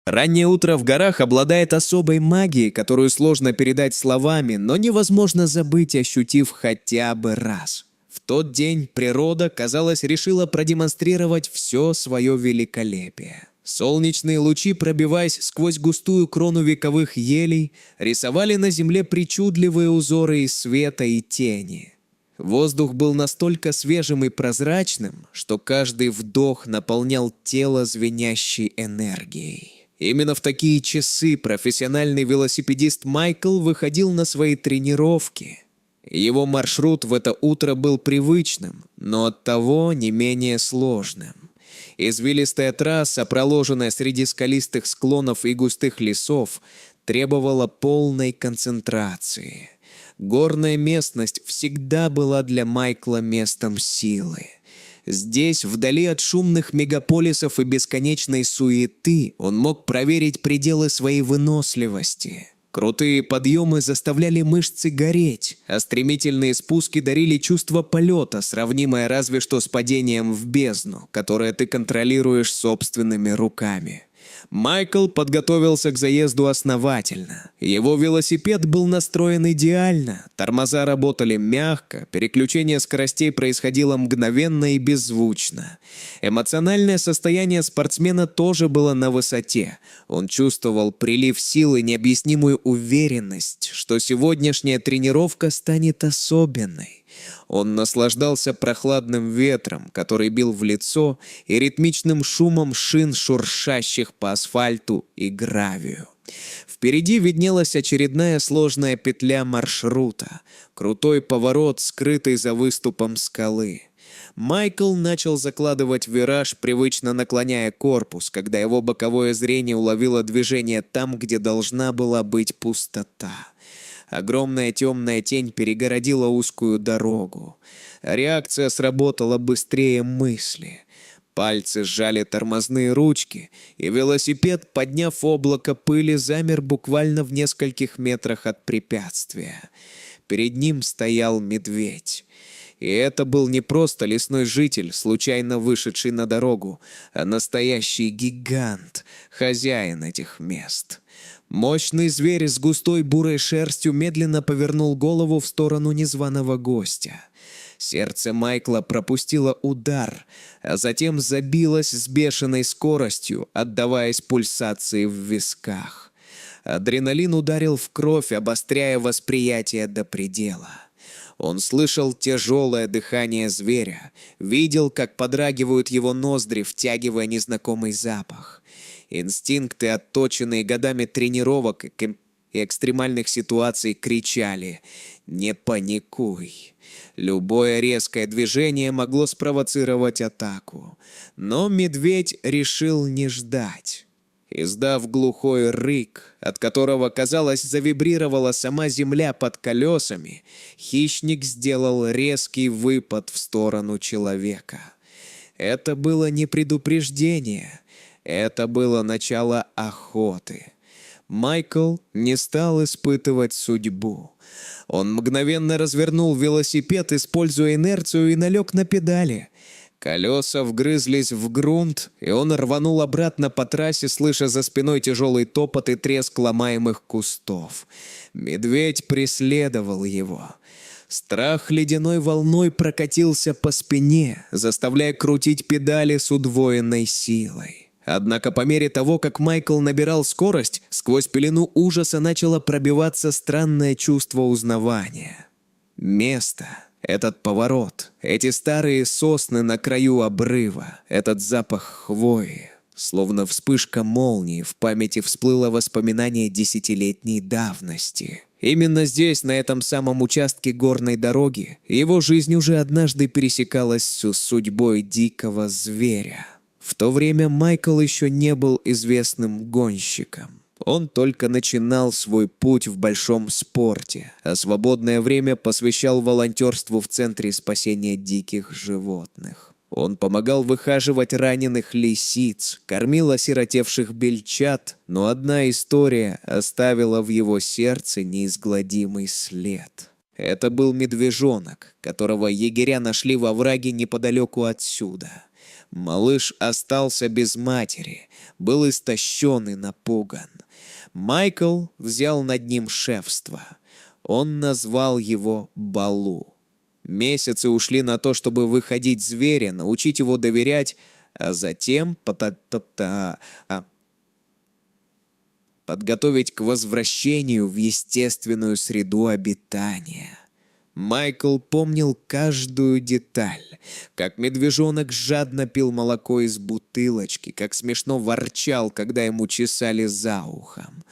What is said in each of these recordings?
Раннее утро в горах обладает особой магией, которую сложно передать словами, но невозможно забыть, ощутив хотя бы раз. В тот день природа, казалось, решила продемонстрировать все свое великолепие. Солнечные лучи, пробиваясь сквозь густую крону вековых елей, рисовали на земле причудливые узоры из света и тени. Воздух был настолько свежим и прозрачным, что каждый вдох наполнял тело звенящей энергией. Именно в такие часы профессиональный велосипедист Майкл выходил на свои тренировки. Его маршрут в это утро был привычным, но оттого не менее сложным. Извилистая трасса, проложенная среди скалистых склонов и густых лесов, требовала полной концентрации. Горная местность всегда была для Майкла местом силы. Здесь, вдали от шумных мегаполисов и бесконечной суеты, он мог проверить пределы своей выносливости. Крутые подъемы заставляли мышцы гореть, а стремительные спуски дарили чувство полета, сравнимое разве что с падением в бездну, которое ты контролируешь собственными руками. Майкл подготовился к заезду основательно. Его велосипед был настроен идеально, тормоза работали мягко, переключение скоростей происходило мгновенно и беззвучно. Эмоциональное состояние спортсмена тоже было на высоте. Он чувствовал прилив сил и необъяснимую уверенность, что сегодняшняя тренировка станет особенной. Он наслаждался прохладным ветром, который бил в лицо, и ритмичным шумом шин, шуршащих по асфальту и гравию. Впереди виднелась очередная сложная петля маршрута, крутой поворот, скрытый за выступом скалы. Майкл начал закладывать вираж, привычно наклоняя корпус, когда его боковое зрение уловило движение там, где должна была быть пустота. Огромная темная тень перегородила узкую дорогу. Реакция сработала быстрее мысли. Пальцы сжали тормозные ручки, и велосипед, подняв облако пыли, замер буквально в нескольких метрах от препятствия. Перед ним стоял медведь. И это был не просто лесной житель, случайно вышедший на дорогу, а настоящий гигант, хозяин этих мест. Мощный зверь с густой бурой шерстью медленно повернул голову в сторону незваного гостя. Сердце Майкла пропустило удар, а затем забилось с бешеной скоростью, отдаваясь пульсации в висках. Адреналин ударил в кровь, обостряя восприятие до предела. Он слышал тяжелое дыхание зверя, видел, как подрагивают его ноздри, втягивая незнакомый запах. Инстинкты, отточенные годами тренировок и экстремальных ситуаций, кричали: «Не паникуй». Любое резкое движение могло спровоцировать атаку. Но медведь решил не ждать. Издав глухой рык, от которого, казалось, завибрировала сама земля под колесами, хищник сделал резкий выпад в сторону человека. Это было не предупреждение. Это было начало охоты. Майкл не стал испытывать судьбу. Он мгновенно развернул велосипед, используя инерцию, и налег на педали. Колеса вгрызлись в грунт, и он рванул обратно по трассе, слыша за спиной тяжелый топот и треск ломаемых кустов. Медведь преследовал его. Страх ледяной волной прокатился по спине, заставляя крутить педали с удвоенной силой. Однако по мере того, как Майкл набирал скорость, сквозь пелену ужаса начало пробиваться странное чувство узнавания. Место, этот поворот, эти старые сосны на краю обрыва, этот запах хвои. Словно вспышка молнии, в памяти всплыло воспоминание десятилетней давности. Именно здесь, на этом самом участке горной дороги, его жизнь уже однажды пересекалась с судьбой дикого зверя. В то время Майкл еще не был известным гонщиком. Он только начинал свой путь в большом спорте, а свободное время посвящал волонтерству в Центре спасения диких животных. Он помогал выхаживать раненых лисиц, кормил осиротевших бельчат, но одна история оставила в его сердце неизгладимый след. Это был медвежонок, которого егеря нашли во враге неподалеку отсюда. Малыш остался без матери, был истощен и напуган. Майкл взял над ним шефство. Он назвал его Балу. Месяцы ушли на то, чтобы выходить зверя, научить его доверять, а затем подготовить к возвращению в естественную среду обитания. Майкл помнил каждую деталь, как медвежонок жадно пил молоко из бутылочки, как смешно ворчал, когда ему чесали за ухом.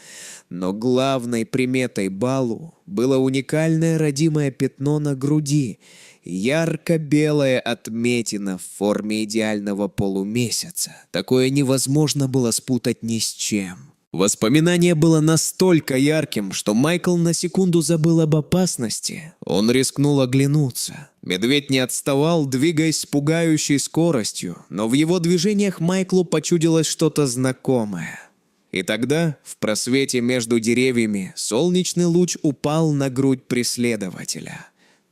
Но главной приметой Балу было уникальное родимое пятно на груди, ярко-белая отметина в форме идеального полумесяца. Такое невозможно было спутать ни с чем. Воспоминание было настолько ярким, что Майкл на секунду забыл об опасности. Он рискнул оглянуться. Медведь не отставал, двигаясь с пугающей скоростью, но в его движениях Майклу почудилось что-то знакомое. И тогда, в просвете между деревьями, солнечный луч упал на грудь преследователя.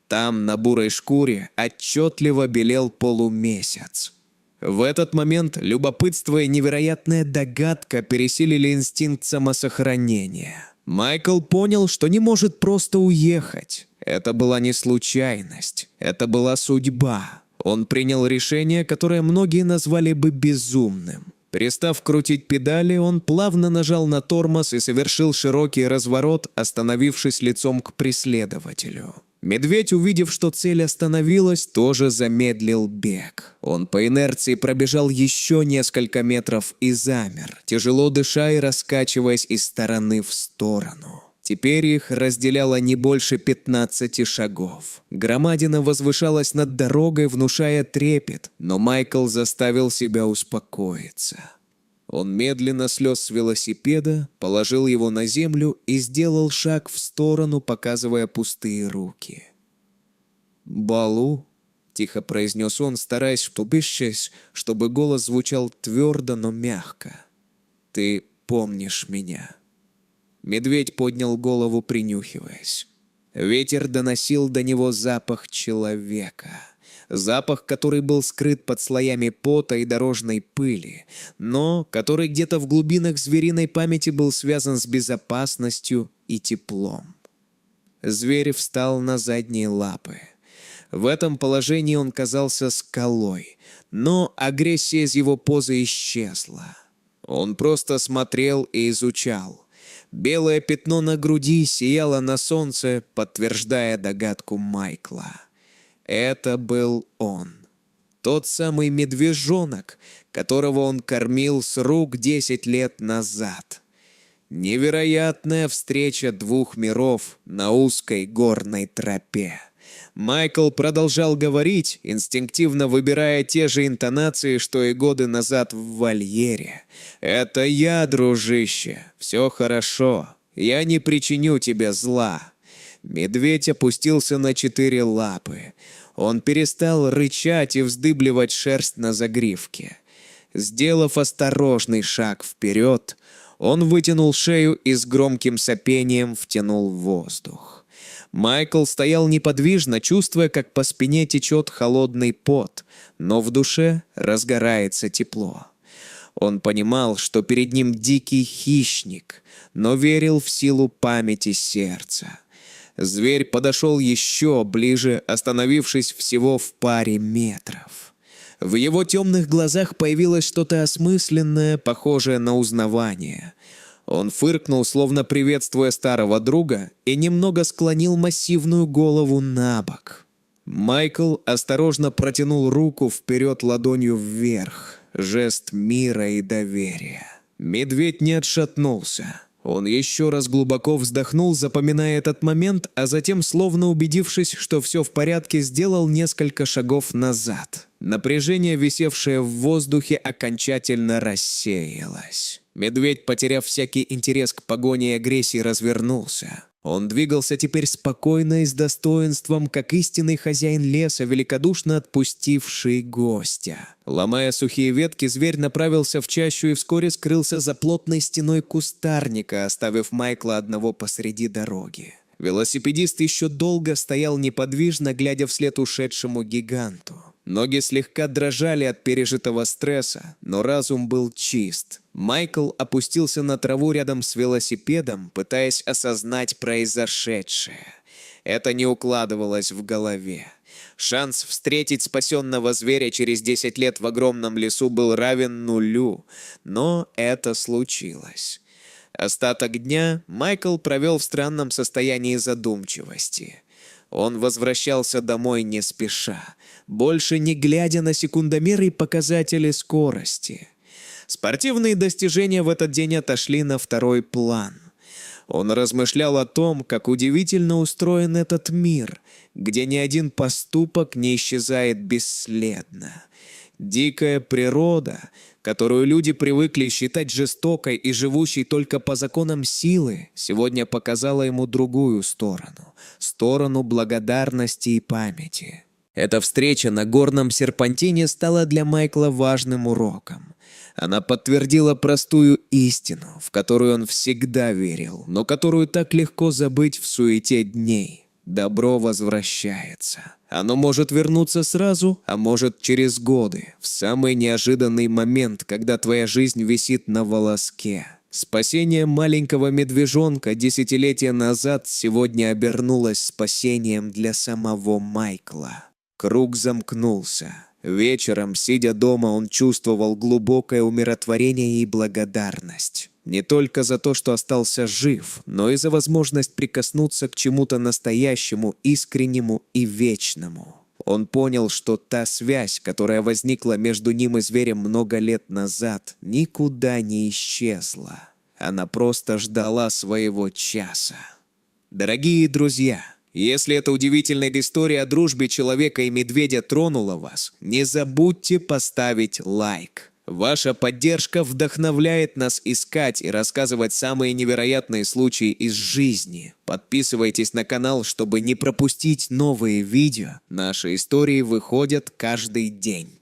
Там, на бурой шкуре, отчетливо белел полумесяц. В этот момент любопытство и невероятная догадка пересилили инстинкт самосохранения. Майкл понял, что не может просто уехать. Это была не случайность, это была судьба. Он принял решение, которое многие назвали бы безумным. Перестав крутить педали, он плавно нажал на тормоз и совершил широкий разворот, остановившись лицом к преследователю. Медведь, увидев, что цель остановилась, тоже замедлил бег. Он по инерции пробежал еще несколько метров и замер, тяжело дыша и раскачиваясь из стороны в сторону. Теперь их разделяло не больше 15 шагов. Громадина возвышалась над дорогой, внушая трепет, но Майкл заставил себя успокоиться. Он медленно слез с велосипеда, положил его на землю и сделал шаг в сторону, показывая пустые руки. «Балу», — тихо произнес он, стараясь чтобы голос звучал твердо, но мягко. «Ты помнишь меня». Медведь поднял голову, принюхиваясь. Ветер доносил до него запах человека. Запах, который был скрыт под слоями пота и дорожной пыли, но который где-то в глубинах звериной памяти был связан с безопасностью и теплом. Зверь встал на задние лапы. В этом положении он казался скалой, но агрессия из его позы исчезла. Он просто смотрел и изучал. Белое пятно на груди сияло на солнце, подтверждая догадку Майкла. Это был он. Тот самый медвежонок, которого он кормил с рук 10 лет назад. Невероятная встреча двух миров на узкой горной тропе. Майкл продолжал говорить, инстинктивно выбирая те же интонации, что и годы назад в вольере. «Это я, дружище. Все хорошо. Я не причиню тебе зла». Медведь опустился на 4 лапы. Он перестал рычать и вздыбливать шерсть на загривке. Сделав осторожный шаг вперед, он вытянул шею и с громким сопением втянул воздух. Майкл стоял неподвижно, чувствуя, как по спине течет холодный пот, но в душе разгорается тепло. Он понимал, что перед ним дикий хищник, но верил в силу памяти сердца. Зверь подошел еще ближе, остановившись всего в паре метров. В его темных глазах появилось что-то осмысленное, похожее на узнавание. Он фыркнул, словно приветствуя старого друга, и немного склонил массивную голову на бок. Майкл осторожно протянул руку вперед ладонью вверх, жест мира и доверия. Медведь не отшатнулся. Он еще раз глубоко вздохнул, запоминая этот момент, а затем, словно убедившись, что все в порядке, сделал несколько шагов назад. Напряжение, висевшее в воздухе, окончательно рассеялось. Медведь, потеряв всякий интерес к погоне и агрессии, развернулся. Он двигался теперь спокойно и с достоинством, как истинный хозяин леса, великодушно отпустивший гостя. Ломая сухие ветки, зверь направился в чащу и вскоре скрылся за плотной стеной кустарника, оставив Майкла одного посреди дороги. Велосипедист еще долго стоял неподвижно, глядя вслед ушедшему гиганту. Ноги слегка дрожали от пережитого стресса, но разум был чист. Майкл опустился на траву рядом с велосипедом, пытаясь осознать произошедшее. Это не укладывалось в голове. Шанс встретить спасенного зверя через 10 лет в огромном лесу был равен нулю, но это случилось. Остаток дня Майкл провел в странном состоянии задумчивости. Он возвращался домой не спеша, больше не глядя на секундомеры и показатели скорости. Спортивные достижения в этот день отошли на второй план. Он размышлял о том, как удивительно устроен этот мир, где ни один поступок не исчезает бесследно. Дикая природа, которую люди привыкли считать жестокой и живущей только по законам силы, сегодня показала ему другую сторону – сторону благодарности и памяти. Эта встреча на горном серпантине стала для Майкла важным уроком. Она подтвердила простую истину, в которую он всегда верил, но которую так легко забыть в суете дней. Добро возвращается. Оно может вернуться сразу, а может через годы, в самый неожиданный момент, когда твоя жизнь висит на волоске. Спасение маленького медвежонка десятилетия назад сегодня обернулось спасением для самого Майкла. Круг замкнулся. Вечером, сидя дома, он чувствовал глубокое умиротворение и благодарность. Не только за то, что остался жив, но и за возможность прикоснуться к чему-то настоящему, искреннему и вечному. Он понял, что та связь, которая возникла между ним и зверем много лет назад, никуда не исчезла. Она просто ждала своего часа. Дорогие друзья, если эта удивительная история о дружбе человека и медведя тронула вас, не забудьте поставить лайк. Ваша поддержка вдохновляет нас искать и рассказывать самые невероятные случаи из жизни. Подписывайтесь на канал, чтобы не пропустить новые видео. Наши истории выходят каждый день.